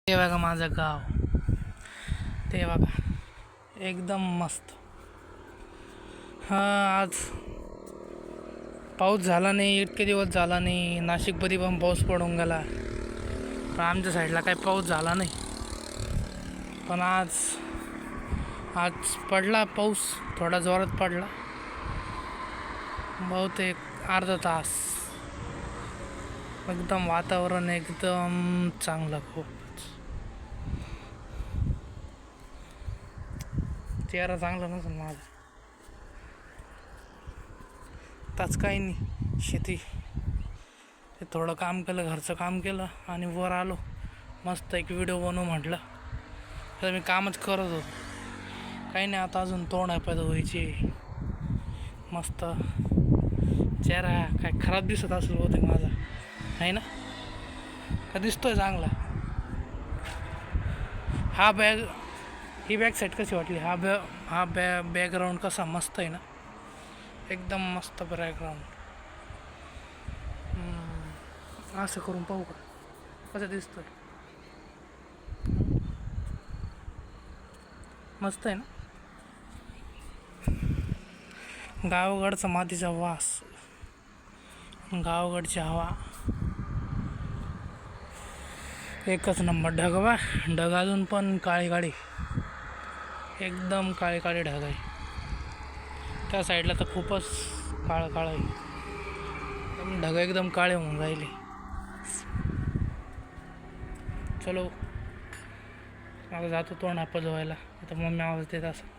ते बघा माझं गाव, ते बघा एकदम मस्त. आज पाऊस झाला नाही, इतके दिवस झाला नाही. नाशिकमध्ये पण पाऊस पडून गेला, पण आमच्या साईडला काही पाऊस झाला नाही. पण आज पडला पाऊस, थोडा जोरात पडला, बहुतेक अर्धा तास. एकदम वातावरण एकदम चांगलं. खूपच चेहरा चांगला नसेल माझा. त्याच काही नाही, शेती ते थोडं काम केलं, घरचं काम केलं आणि वर आलो. मस्त एक व्हिडिओ बनवू म्हटलं, तर मी कामच करत होतो. काही नाही, आता अजून तोंड पैदा व्हायची. मस्त चेहरा काय खराब दिसत असेल होते माझा, आहे ना? का दिसतोय चांगला? ही बॅक साईड कशी वाटली? हा बॅकग्राऊंड कसा मस्त आहे ना, एकदम मस्त बॅकग्राऊंड. असं करून पाहू का कसं दिसतोय? मस्त आहे ना. गावाकडचा मातीचा वास, गावाकडची हवा एकच नंबर. ढग अजून पण काळी एकदम काळी ढग आहे. त्या साईडला तर खूपच काळं आहे. ढग एकदम काळे होऊन राहिले. चलो आता जातो तोंड हात धुवायला. आता मम्मी आवाज देत असं.